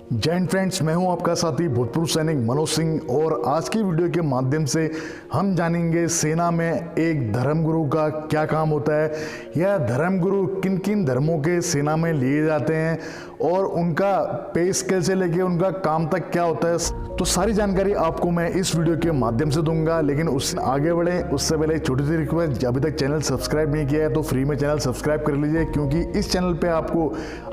जय हिंद फ्रेंड्स, मैं हूं आपका साथी भूतपूर्व सैनिक मनोज सिंह और आज की वीडियो के माध्यम से हम जानेंगे सेना में एक धर्मगुरु का क्या काम होता है, यह धर्मगुरु किन किन धर्मों के सेना में लिए जाते हैं और उनका पे स्केल से लेके उनका काम तक क्या होता है। तो सारी जानकारी आपको मैं इस वीडियो के माध्यम से दूंगा, लेकिन उससे आगे बढ़े उससे पहले एक छोटी सी रिक्वेस्ट, अभी तक चैनल सब्सक्राइब नहीं किया है तो फ्री में चैनल सब्सक्राइब कर लीजिए, क्योंकि इस चैनल पे आपको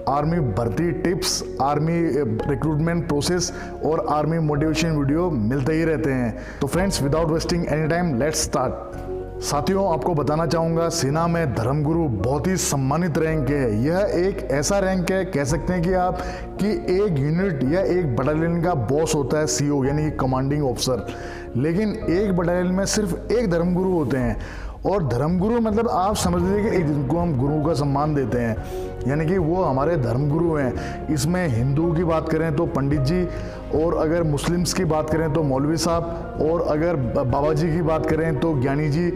आर्मी भर्ती टिप्स, आर्मी रिक्रूटमेंट प्रोसेस और आर्मी मोटिवेशन वीडियो मिलते ही रहते हैं। तो friends, without wasting any time let's start. साथियों, आपको बताना चाहूँगा सेना में धर्मगुरु बहुत ही सम्मानित रैंक है। यह एक ऐसा रैंक है, कह सकते हैं कि आप कि एक यूनिट या एक बटालियन का बॉस होता है सीओ यानी कि कमांडिंग ऑफिसर, लेकिन एक बटालियन में सिर्फ एक धर्मगुरु होते हैं। और धर्मगुरु मतलब आप समझ लीजिए कि जिनको हम गुरु का सम्मान देते हैं, यानी कि वो हमारे धर्मगुरु हैं। इसमें हिंदू की बात करें तो पंडित जी, और अगर मुस्लिम्स की बात करें तो मौलवी साहब, और अगर बाबा जी की बात करें तो ज्ञानी जी,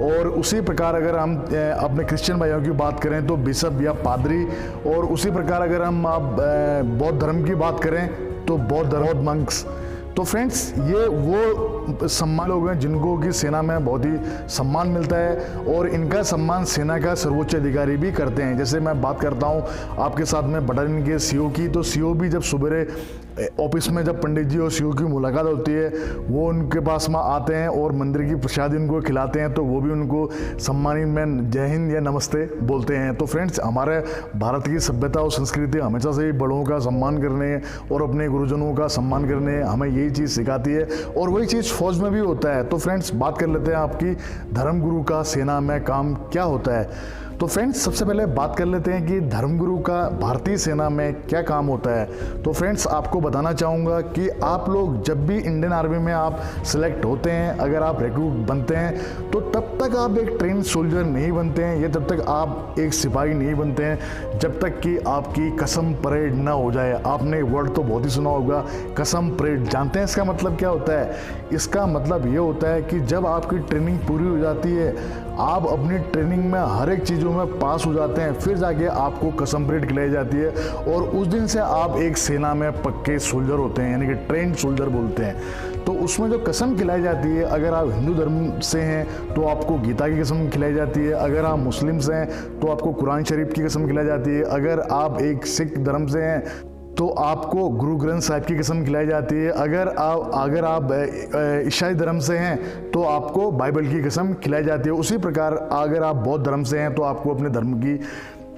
और उसी प्रकार अगर हम अपने क्रिश्चियन भाइयों की बात करें तो बिशप या पादरी, और उसी प्रकार अगर हम बौद्ध धर्म की बात करें तो बौद्ध मंक्स। तो फ्रेंड्स, ये वो सम्मान लोग हैं जिनको कि सेना में बहुत ही सम्मान मिलता है और इनका सम्मान सेना का सर्वोच्च अधिकारी भी करते हैं। जैसे मैं बात करता हूँ आपके साथ में बटालियन के सीओ की, तो सीओ भी जब सुबह ऑफिस में जब पंडित जी और सीओ की मुलाकात होती है, वो उनके पास में आते हैं और मंदिर की प्रसादी उनको खिलाते हैं, तो वो भी उनको सम्मानित में जय हिंद या नमस्ते बोलते हैं। तो फ्रेंड्स, हमारे भारत की सभ्यता और संस्कृति हमेशा से ही बड़ों का सम्मान करने और अपने गुरुजनों का सम्मान करने हमें यही चीज़ सिखाती है, और वही चीज़ फौज में भी होता है। तो फ्रेंड्स, बात कर लेते हैं आपकी धर्मगुरु का सेना में काम क्या होता है। तो फ्रेंड्स, सबसे पहले बात कर लेते हैं कि धर्मगुरु का भारतीय सेना में क्या काम होता है। तो फ्रेंड्स, आपको बताना चाहूँगा कि आप लोग जब भी इंडियन आर्मी में आप सिलेक्ट होते हैं, अगर आप रिक्रूट बनते हैं, तो तब तक आप एक ट्रेन सोल्जर नहीं बनते हैं या तब तक आप एक सिपाही नहीं बनते हैं जब तक कि आपकी कसम परेड ना हो जाए। आपने वर्ड तो बहुत ही सुना होगा, कसम परेड। जानते हैं इसका मतलब क्या होता है? इसका मतलब ये होता है कि जब आपकी ट्रेनिंग पूरी हो जाती है, आप अपनी ट्रेनिंग में हर एक चीज़ों में पास हो जाते हैं, फिर जाके आपको कसम परेड खिलाई जाती है और उस दिन से आप एक सेना में पक्के सोल्जर होते हैं, यानी कि ट्रेंड सोल्जर बोलते हैं। तो उसमें जो कसम खिलाई जाती है, अगर आप हिंदू धर्म से हैं तो आपको गीता की कसम खिलाई जाती है, अगर आप मुस्लिम से हैं तो आपको कुरान शरीफ की कसम खिलाई जाती है, अगर आप एक सिख धर्म से हैं तो आपको गुरु ग्रंथ साहिब की कसम खिलाई जाती है, अगर आप ईसाई धर्म से हैं तो आपको बाइबल की कसम खिलाई जाती है। उसी प्रकार अगर आप बौद्ध धर्म से हैं तो आपको अपने धर्म की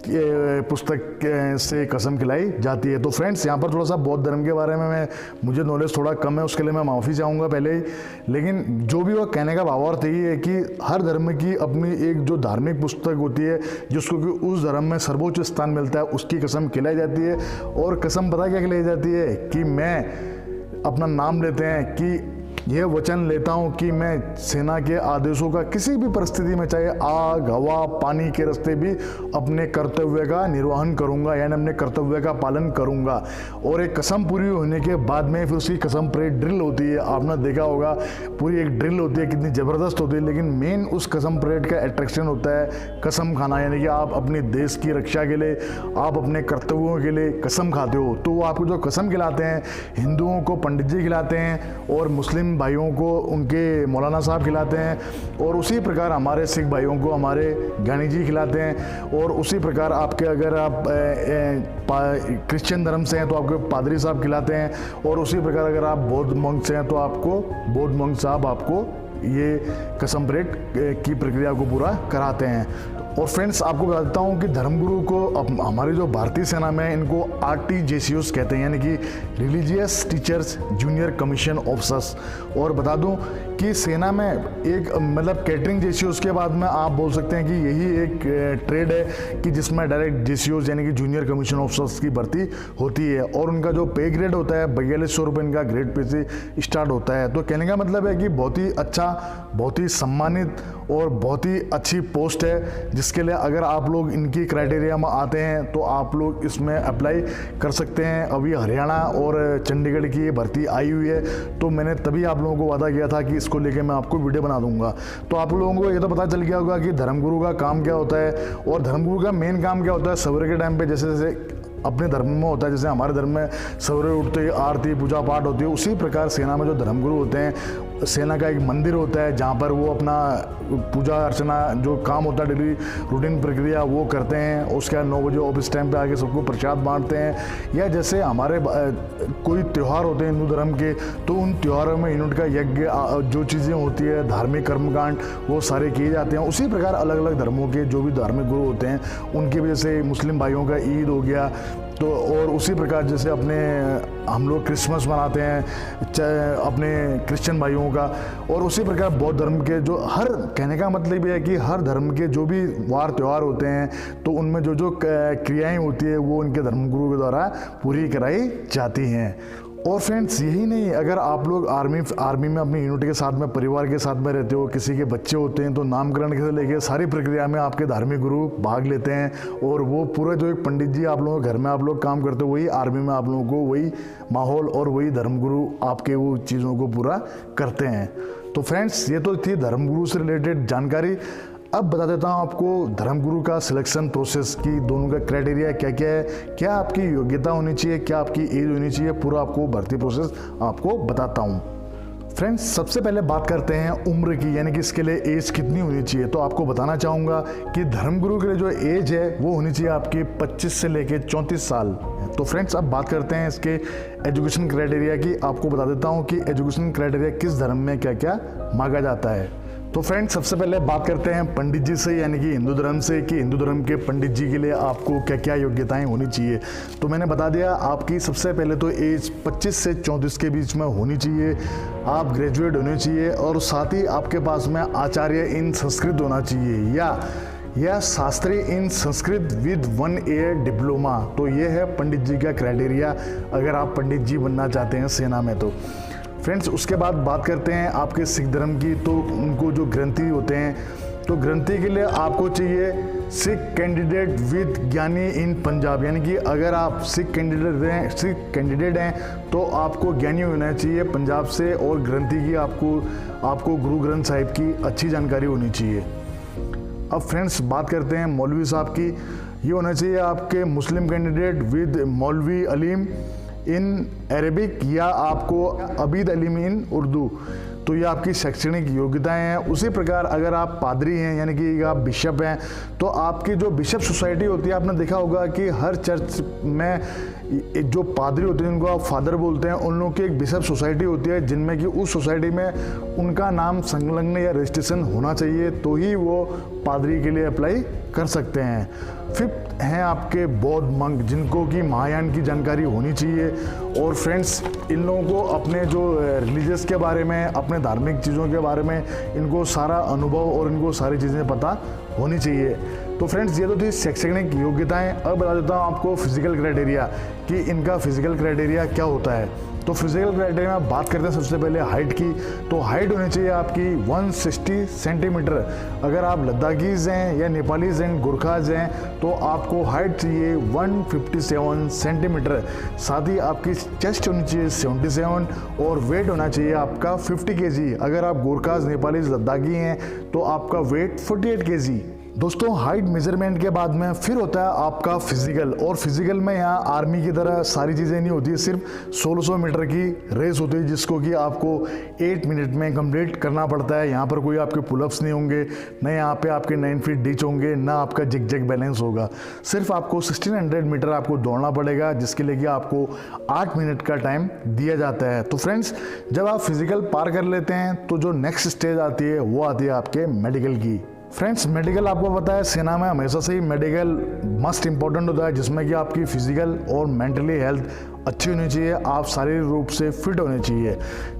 पुस्तक से कसम खिलाई जाती है। तो फ्रेंड्स, यहाँ पर थोड़ा सा बौद्ध धर्म के बारे में मुझे नॉलेज थोड़ा कम है, उसके लिए मैं माफ़ी चाहूँगा पहले ही। लेकिन जो भी वो कहने का भावार्थ यही है कि हर धर्म की अपनी एक जो धार्मिक पुस्तक होती है जिसको कि उस धर्म में सर्वोच्च स्थान मिलता है, उसकी कसम खिलाई जाती है। और कसम पता क्या खिलाई जाती है कि मैं अपना नाम लेते हैं कि यह वचन लेता हूं कि मैं सेना के आदेशों का किसी भी परिस्थिति में, चाहे आग, हवा, पानी के रास्ते भी अपने कर्तव्य का निर्वहन करूंगा, यानी अपने कर्तव्य का पालन करूंगा। और एक कसम पूरी होने के बाद में फिर उसकी कसम परेड ड्रिल होती है। आपने देखा होगा पूरी एक ड्रिल होती है, कितनी ज़बरदस्त होती है, लेकिन मेन उस कसम परेड का अट्रैक्शन होता है कसम खाना, यानी कि आप अपने देश की रक्षा के लिए, आप अपने कर्तव्यों के लिए कसम खाते हो। तो वो आपको जो कसम खिलाते हैं, हिंदुओं को पंडित जी खिलाते हैं और मुस्लिम भाइयों को उनके मौलाना साहब खिलाते हैं, और उसी प्रकार हमारे सिख भाइयों को हमारे ज्ञानी जी खिलाते हैं, और उसी प्रकार आपके अगर आप क्रिश्चियन धर्म से हैं तो आपके पादरी साहब खिलाते हैं, और उसी प्रकार अगर आप बौद्ध मंक से हैं तो आपको बौद्ध मंक साहब आपको ये कसम परेड की प्रक्रिया को पूरा कराते हैं। और फ्रेंड्स, आपको बता देता हूँ कि धर्मगुरु को हमारी जो भारतीय सेना में इनको RTJCOs कहते हैं, यानी कि religious teachers junior commission officers. और बता दूं कि सेना में एक मतलब कैटरिंग JCOs के बाद में आप बोल सकते हैं कि यही एक ट्रेड है कि जिसमें डायरेक्ट JCOs यानी कि जूनियर कमीशन ऑफिसर्स की भर्ती होती है, और उनका जो पे ग्रेड होता है 4200 रुपये इनका ग्रेड पे से स्टार्ट होता है। तो कहने का मतलब है कि बहुत ही अच्छा, बहुत ही सम्मानित और बहुत ही अच्छी पोस्ट है, जिसके लिए अगर आप लोग इनकी क्राइटेरिया में आते हैं तो आप लोग इसमें अप्लाई कर सकते हैं। अभी हरियाणा और चंडीगढ़ की ये भर्ती आई हुई है, तो मैंने तभी आप लोगों को वादा किया था कि इसको लेके मैं आपको वीडियो बना दूंगा। तो आप लोगों को ये तो पता चल गया होगा कि धर्मगुरु का काम क्या होता है, और धर्मगुरु का मेन काम क्या होता है। सवेरे के टाइम पे जैसे जैसे अपने धर्म में होता है, जैसे हमारे धर्म में सवेरे उठते ही आरती पूजा पाठ होती है, उसी प्रकार सेना में जो धर्मगुरु होते हैं, सेना का एक मंदिर होता है जहाँ पर वो अपना पूजा अर्चना जो काम होता है डेली रूटीन प्रक्रिया वो करते हैं। उसके बाद 9 बजे ऑफिस टाइम पे आके सबको प्रसाद बांटते हैं। या जैसे हमारे कोई त्यौहार होते हैं हिंदू धर्म के, तो उन त्योहारों में यूनिट का यज्ञ जो चीज़ें होती है धार्मिक कर्मकांड वो सारे किए जाते हैं। उसी प्रकार अलग अलग धर्मों के जो भी धार्मिक गुरु होते हैं उनकी वजह से मुस्लिम भाइयों का ईद हो गया, तो और उसी प्रकार जैसे अपने हम लोग क्रिसमस मनाते हैं अपने क्रिश्चियन भाइयों का, और उसी प्रकार बौद्ध धर्म के जो हर कहने का मतलब ये है कि हर धर्म के जो भी वार त्यौहार होते हैं तो उनमें जो जो क्रियाएं होती है वो उनके धर्मगुरु के द्वारा पूरी कराई जाती हैं। और फ्रेंड्स यही नहीं, अगर आप लोग आर्मी में अपनी यूनिट के साथ में परिवार के साथ में रहते हो, किसी के बच्चे होते हैं, तो नामकरण से लेके सारी प्रक्रिया में आपके धार्मिक गुरु भाग लेते हैं। और वो पूरा जो एक पंडित जी आप लोगों के घर में आप लोग काम करते हो, वही आर्मी में आप लोगों को वही माहौल और वही धर्मगुरु आपके वो चीज़ों को पूरा करते हैं। तो फ्रेंड्स ये तो थी धर्मगुरु से रिलेटेड जानकारी। अब बता देता हूँ आपको धर्मगुरु का सिलेक्शन प्रोसेस की दोनों का क्राइटेरिया क्या क्या है, क्या आपकी योग्यता होनी चाहिए, क्या आपकी एज होनी चाहिए, पूरा आपको भर्ती प्रोसेस आपको बताता हूँ। फ्रेंड्स सबसे पहले बात करते हैं उम्र की, यानी कि इसके लिए एज कितनी होनी चाहिए। तो आपको बताना चाहूँगा कि धर्मगुरु के लिए जो एज है वो होनी चाहिए आपकी 25 से लेके 34 साल। तो फ्रेंड्स अब बात करते हैं इसके एजुकेशन क्राइटेरिया की। आपको बता देता हूँ कि एजुकेशन क्राइटेरिया किस धर्म में क्या क्या मांगा जाता है। तो फ्रेंड्स सबसे पहले बात करते हैं पंडित जी से, यानी कि हिंदू धर्म से, कि हिंदू धर्म के पंडित जी के लिए आपको क्या क्या योग्यताएं होनी चाहिए। तो मैंने बता दिया आपकी सबसे पहले तो एज 25 से 34 के बीच में होनी चाहिए, आप ग्रेजुएट होने चाहिए, और साथ ही आपके पास में आचार्य इन संस्कृत होना चाहिए या शास्त्री इन संस्कृत विद 1 ईयर डिप्लोमा। तो ये है पंडित जी का क्राइटेरिया अगर आप पंडित जी बनना चाहते हैं सेना में। तो फ्रेंड्स उसके बाद बात करते हैं आपके सिख धर्म की। तो उनको जो ग्रंथी होते हैं, तो ग्रंथी के लिए आपको चाहिए सिख कैंडिडेट विद ज्ञानी इन पंजाब, यानी कि अगर आप सिख कैंडिडेट हैं तो आपको ज्ञानी होना चाहिए पंजाब से, और ग्रंथी की आपको गुरु ग्रंथ साहिब की अच्छी जानकारी होनी चाहिए। अब फ्रेंड्स बात करते हैं मौलवी साहब की। ये होना चाहिए आपके मुस्लिम कैंडिडेट विद मौलवी अलीम इन अरेबिक, या आपको अबीद अलीम इन उर्दू। तो ये आपकी शैक्षणिक योग्यताएं हैं। उसी प्रकार अगर आप पादरी हैं, यानी कि आप बिशप हैं, तो आपकी जो बिशप सोसाइटी होती है, आपने देखा होगा कि हर चर्च में जो पादरी होते हैं जिनको आप फादर बोलते हैं, उन लोगों की एक बिशप सोसाइटी होती है, जिनमें कि उस सोसाइटी में उनका नाम संलग्न या रजिस्ट्रेशन होना चाहिए, तो ही वो पादरी के लिए अप्लाई कर सकते हैं। फिफ्थ हैं आपके बौद्ध मंक, जिनको कि महायान की जानकारी होनी चाहिए। और फ्रेंड्स इन लोगों को अपने जो रिलीजियस के बारे में, अपने धार्मिक चीज़ों के बारे में इनको सारा अनुभव और इनको सारी चीज़ें पता होनी चाहिए। तो फ्रेंड्स ये तो थी शैक्षणिक योग्यताएं। अब बता देता हूँ आपको फिजिकल क्राइटेरिया कि इनका फिजिकल क्राइटेरिया क्या होता है। तो फिजिकल क्राइटेरिया में बात करते हैं सबसे पहले हाइट की। तो हाइट होनी चाहिए आपकी 160 सेंटीमीटर। अगर आप लद्दाखीज हैं या नेपालीज हैं, गुरखाज हैं, तो आपको हाइट चाहिए 157 सेंटीमीटर। साथ ही आपकी चेस्ट होनी चाहिए 77 और वेट होना चाहिए आपका 50 kg। अगर आप गुरखाज, नेपालीज, लद्दाखी हैं तो आपका वेट 48 kg। दोस्तों हाइट मेजरमेंट के बाद में फिर होता है आपका फिजिकल, और फिजिकल में यहाँ आर्मी की तरह सारी चीज़ें नहीं होती है, सिर्फ 1600 मीटर की रेस होती है जिसको कि आपको 8 मिनट में कंप्लीट करना पड़ता है। यहाँ पर कोई आपके पुलअप्स नहीं होंगे, न यहाँ पे आपके 9 फीट डिच होंगे, ना आपका जिग जैग बैलेंस होगा। सिर्फ आपको 1600 मीटर आपको दौड़ना पड़ेगा, जिसके लिए कि आपको 8 मिनट का टाइम दिया जाता है। तो फ्रेंड्स जब आप फिजिकल पार कर लेते हैं तो जो नेक्स्ट स्टेज आती है वो आती है आपके मेडिकल की। फ्रेंड्स मेडिकल आपको पता है सेना में हमेशा से ही मेडिकल मस्ट इम्पॉर्टेंट होता है, जिसमें कि आपकी फिजिकल और मेंटली हेल्थ अच्छी होनी चाहिए, आप शारीरिक रूप से फिट होने चाहिए।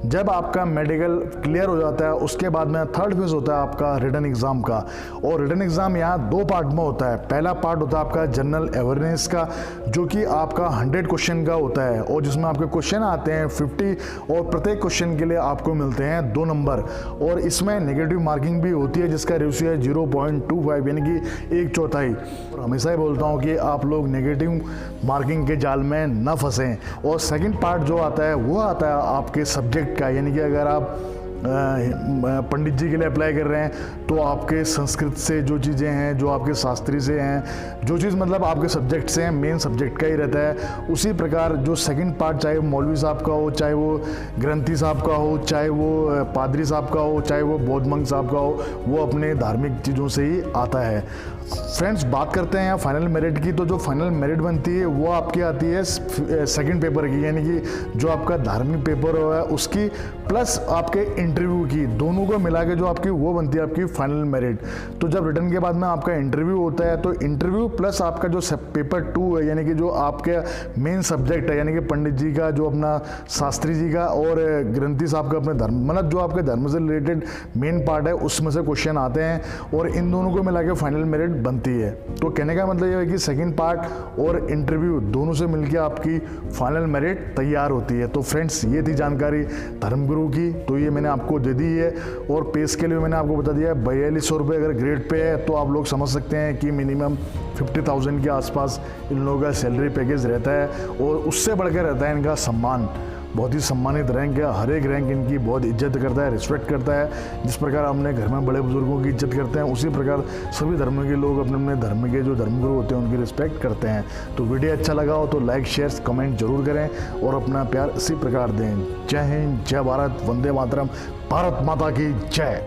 जब आपका मेडिकल क्लियर हो जाता है उसके बाद में थर्ड फेज होता है आपका रिटन एग्ज़ाम का। और रिटन एग्ज़ाम यहाँ 2 पार्ट में होता है। पहला पार्ट होता है आपका जनरल अवेयरनेस का, जो कि आपका 100 क्वेश्चन का होता है, और जिसमें आपके क्वेश्चन आते हैं 50, और प्रत्येक क्वेश्चन के लिए आपको मिलते हैं 2 नंबर। और इसमें नेगेटिव मार्किंग भी होती है, जिसका रेशियो है 0.25, यानी कि 1/4। और हमेशा ही बोलता हूँ कि आप लोग नेगेटिव मार्किंग के जाल में न फंसें। और सेकंड पार्ट जो आता है वो आता है आपके सब्जेक्ट का, यानी कि अगर आप पंडित जी के लिए अप्लाई कर रहे हैं तो आपके संस्कृत से जो चीज़ें हैं, जो आपके शास्त्री से हैं, जो चीज़ मतलब आपके सब्जेक्ट से हैं, मेन सब्जेक्ट का ही रहता है। उसी प्रकार जो सेकंड पार्ट, चाहे वो मौलवी साहब का हो, चाहे वो ग्रंथी साहब का हो, चाहे वो पादरी साहब का हो, चाहे वो बौद्ध मंक साहब का हो, वो अपने धार्मिक चीज़ों से ही आता है। फ्रेंड्स, बात करते हैं यहाँ फाइनल मेरिट की। तो जो फाइनल मेरिट बनती है वो आपकी आती है सेकंड पेपर की, यानी कि जो आपका धार्मिक पेपर है उसकी प्लस आपके इंटरव्यू की, दोनों को मिला के जो आपकी वो बनती है आपकी फाइनल मेरिट। तो जब रिटर्न के बाद में आपका इंटरव्यू होता है तो इंटरव्यू प्लस आपका जो पेपर 2 है, यानी कि जो आपके मेन सब्जेक्ट है, यानी कि पंडित जी का, जो अपना शास्त्री जी का और ग्रंथी साहब का अपने धर्म, मतलब जो आपके धर्म से रिलेटेड मेन पार्ट है उसमें से क्वेश्चन आते हैं और इन दोनों को मिला के फाइनल मेरिट बनती है। तो कहने का मतलब ये है कि सेकंड पार्ट और इंटरव्यू दोनों से मिलकर आपकी फाइनल मेरिट तैयार होती है। तो फ्रेंड्स, ये थी जानकारी धर्मगुरु की, तो ये मैंने आपको दे दी है। और पे स्केल में मैंने आपको बता दिया है 4200 रुपये अगर ग्रेड पे है तो आप लोग समझ सकते हैं कि मिनिमम 50,000 के आसपास इन लोगों का सैलरी पैकेज रहता है। और उससे बढ़कर रहता है इनका सम्मान, बहुत ही सम्मानित रैंक है। हर एक रैंक इनकी बहुत इज्जत करता है, रिस्पेक्ट करता है। जिस प्रकार हमने घर में बड़े बुजुर्गों की इज्जत करते हैं, उसी प्रकार सभी धर्मों के लोग अपने अपने धर्म के जो धर्मगुरु होते हैं उनकी रिस्पेक्ट करते हैं। तो वीडियो अच्छा लगा हो तो लाइक, शेयर, कमेंट जरूर करें और अपना प्यार इसी प्रकार दें। जय हिंद, जय भारत, वंदे मातरम, भारत माता की जय।